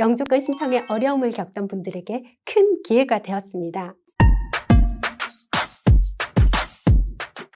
영주권 신청에 어려움을 겪던 분들에게 큰 기회가 되었습니다.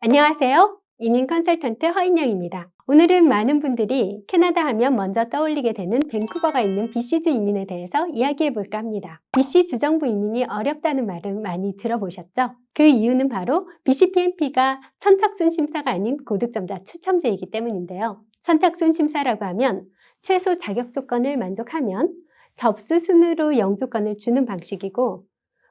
안녕하세요. 이민 컨설턴트 허인영입니다. 오늘은 많은 분들이 캐나다 하면 먼저 떠올리게 되는 밴쿠버가 있는 BC주 이민에 대해서 이야기해 볼까 합니다. BC 주정부 이민이 어렵다는 말은 많이 들어보셨죠? 그 이유는 바로 BC PNP가 선착순 심사가 아닌 고득점자 추첨제이기 때문인데요. 선착순 심사라고 하면 최소 자격 조건을 만족하면 접수 순으로 영주권을 주는 방식이고,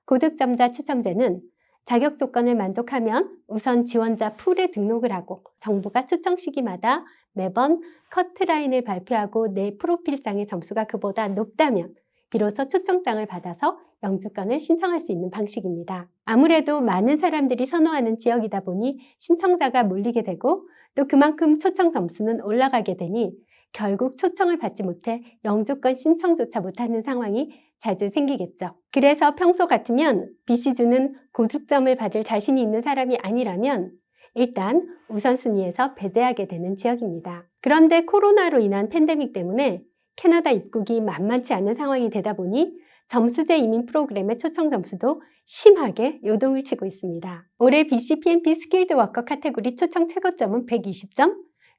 고득점자 추첨제는 자격 조건을 만족하면 우선 지원자 풀에 등록을 하고 정부가 추첨 시기마다 매번 커트라인을 발표하고 내 프로필상의 점수가 그보다 높다면 비로소 초청장을 받아서 영주권을 신청할 수 있는 방식입니다. 아무래도 많은 사람들이 선호하는 지역이다 보니 신청자가 몰리게 되고 또 그만큼 초청 점수는 올라가게 되니 결국 초청을 받지 못해 영주권 신청조차 못하는 상황이 자주 생기겠죠. 그래서 평소 같으면 BC주는 고득점을 받을 자신이 있는 사람이 아니라면 일단 우선순위에서 배제하게 되는 지역입니다. 그런데 코로나로 인한 팬데믹 때문에 캐나다 입국이 만만치 않은 상황이 되다 보니 점수제 이민 프로그램의 초청 점수도 심하게 요동을 치고 있습니다. 올해 BC PNP 스킬드 워커 카테고리 초청 최고점은 120점,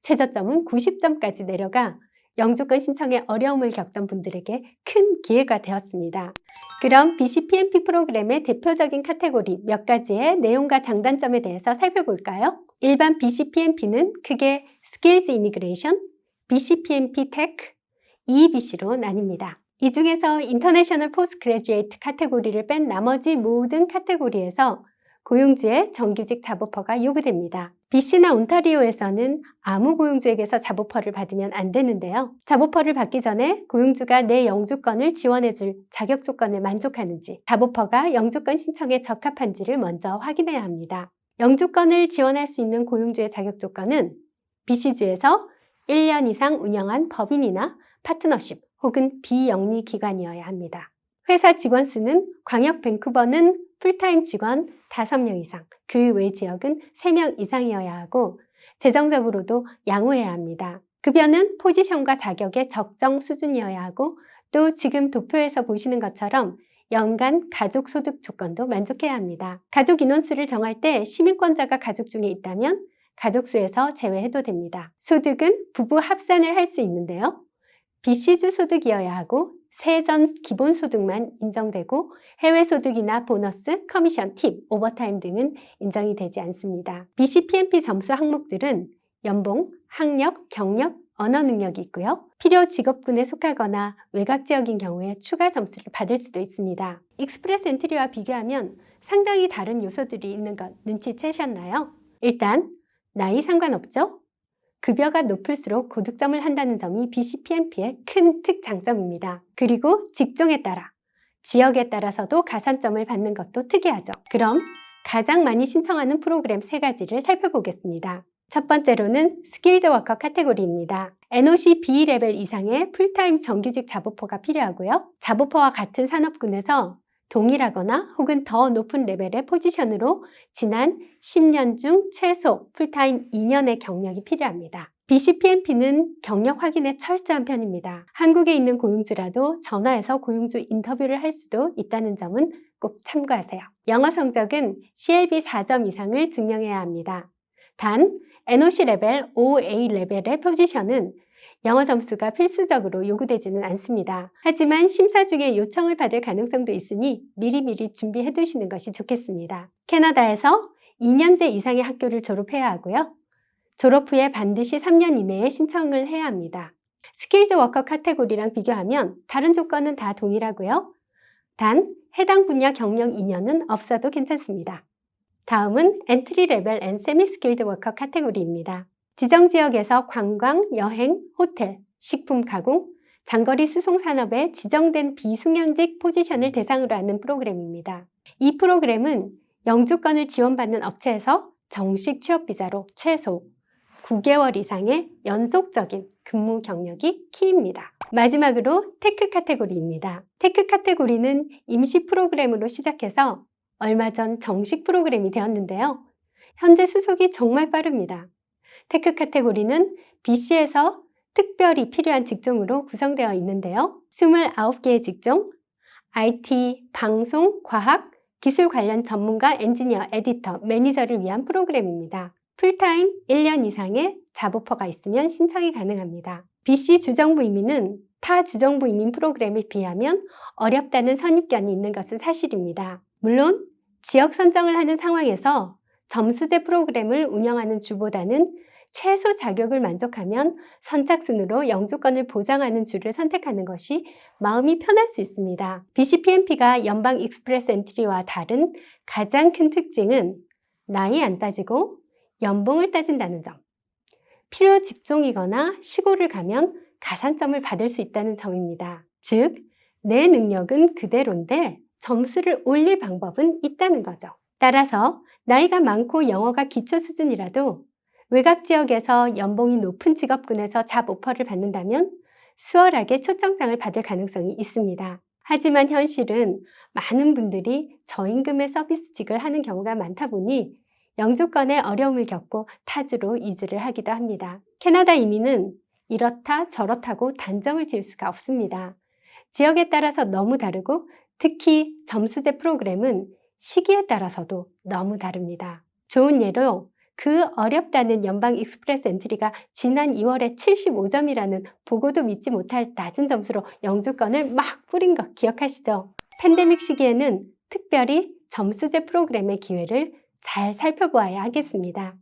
최저점은 90점까지 내려가 영주권 신청에 어려움을 겪던 분들에게 큰 기회가 되었습니다. 그럼 BC PNP 프로그램의 대표적인 카테고리 몇 가지의 내용과 장단점에 대해서 살펴볼까요? 일반 BC PNP는 크게 Skills Immigration, BC PNP Tech, EBC로 나뉩니다. 이 중에서 International Postgraduate 카테고리를 뺀 나머지 모든 카테고리에서 고용주의 정규직 잡오퍼가 요구됩니다. BC나 온타리오에서는 아무 고용주에게서 잡오퍼를 받으면 안 되는데요. 잡오퍼를 받기 전에 고용주가 내 영주권을 지원해줄 자격 조건을 만족하는지, 잡오퍼가 영주권 신청에 적합한지를 먼저 확인해야 합니다. 영주권을 지원할 수 있는 고용주의 자격 조건은 BC주에서 1년 이상 운영한 법인이나 파트너십 혹은 비영리 기관이어야 합니다. 회사 직원 수는 광역 밴쿠버는 풀타임 직원 5명 이상, 그 외 지역은 3명 이상이어야 하고 재정적으로도 양호해야 합니다. 급여는 포지션과 자격의 적정 수준이어야 하고 또 지금 도표에서 보시는 것처럼 연간 가족 소득 조건도 만족해야 합니다. 가족 인원수를 정할 때 시민권자가 가족 중에 있다면 가족수에서 제외해도 됩니다. 소득은 부부 합산을 할 수 있는데요. BC주 소득이어야 하고 세전 기본소득만 인정되고 해외소득이나 보너스, 커미션, 팁, 오버타임 등은 인정이 되지 않습니다. BC PNP 점수 항목들은 연봉, 학력, 경력, 언어 능력이 있고요. 필요 직업군에 속하거나 외곽 지역인 경우에 추가 점수를 받을 수도 있습니다. 익스프레스 엔트리와 비교하면 상당히 다른 요소들이 있는 것 눈치채셨나요? 일단 나이 상관없죠? 급여가 높을수록 고득점을 한다는 점이 BC PNP의 큰 특장점입니다. 그리고 직종에 따라, 지역에 따라서도 가산점을 받는 것도 특이하죠. 그럼 가장 많이 신청하는 프로그램 3가지를 살펴보겠습니다. 첫 번째로는 스킬드 워커 카테고리입니다. NOC B 레벨 이상의 풀타임 정규직 잡오퍼가 필요하고요. 잡오퍼와 같은 산업군에서 동일하거나 혹은 더 높은 레벨의 포지션으로 지난 10년 중 최소 풀타임 2년의 경력이 필요합니다. BC PNP는 경력 확인에 철저한 편입니다. 한국에 있는 고용주라도 전화해서 고용주 인터뷰를 할 수도 있다는 점은 꼭 참고하세요. 영어 성적은 CLB 4점 이상을 증명해야 합니다. 단 NOC 레벨 OA 레벨의 포지션은 영어 점수가 필수적으로 요구되지는 않습니다. 하지만 심사 중에 요청을 받을 가능성도 있으니 미리미리 준비해 두시는 것이 좋겠습니다. 캐나다에서 2년제 이상의 학교를 졸업해야 하고요. 졸업 후에 반드시 3년 이내에 신청을 해야 합니다. 스킬드 워커 카테고리랑 비교하면 다른 조건은 다 동일하고요. 단 해당 분야 경력 2년은 없어도 괜찮습니다. 다음은 엔트리 레벨 앤 세미 스킬드 워커 카테고리입니다. 지정 지역에서 관광, 여행, 호텔, 식품 가공, 장거리 수송 산업에 지정된 비숙련직 포지션을 대상으로 하는 프로그램입니다. 이 프로그램은 영주권을 지원받는 업체에서 정식 취업 비자로 최소 9개월 이상의 연속적인 근무 경력이 키입니다. 마지막으로 테크 카테고리입니다. 테크 카테고리는 임시 프로그램으로 시작해서 얼마 전 정식 프로그램이 되었는데요. 현재 수속이 정말 빠릅니다. 테크 카테고리는 BC에서 특별히 필요한 직종으로 구성되어 있는데요. 29개의 직종, IT, 방송, 과학, 기술 관련 전문가, 엔지니어, 에디터, 매니저를 위한 프로그램입니다. 풀타임 1년 이상의 잡오퍼가 있으면 신청이 가능합니다. BC 주정부 이민은 타 주정부 이민 프로그램에 비하면 어렵다는 선입견이 있는 것은 사실입니다. 물론 지역 선정을 하는 상황에서 점수제 프로그램을 운영하는 주보다는 최소 자격을 만족하면 선착순으로 영주권을 보장하는 주를 선택하는 것이 마음이 편할 수 있습니다. BCPMP가 연방 익스프레스 엔트리와 다른 가장 큰 특징은 나이 안 따지고 연봉을 따진다는 점, 필요 직종이거나 시골을 가면 가산점을 받을 수 있다는 점입니다. 즉, 내 능력은 그대로인데 점수를 올릴 방법은 있다는 거죠. 따라서 나이가 많고 영어가 기초 수준이라도 외곽 지역에서 연봉이 높은 직업군에서 잡 오퍼를 받는다면 수월하게 초청장을 받을 가능성이 있습니다. 하지만 현실은 많은 분들이 저임금의 서비스직을 하는 경우가 많다 보니 영주권에 어려움을 겪고 타주로 이주를 하기도 합니다. 캐나다 이민은 이렇다 저렇다고 단정을 지을 수가 없습니다. 지역에 따라서 너무 다르고 특히 점수제 프로그램은 시기에 따라서도 너무 다릅니다. 좋은 예로 그 어렵다는 연방 익스프레스 엔트리가 지난 2월에 75점이라는 보고도 믿지 못할 낮은 점수로 영주권을 막 뿌린 거 기억하시죠? 팬데믹 시기에는 특별히 점수제 프로그램의 기회를 잘 살펴보아야 하겠습니다.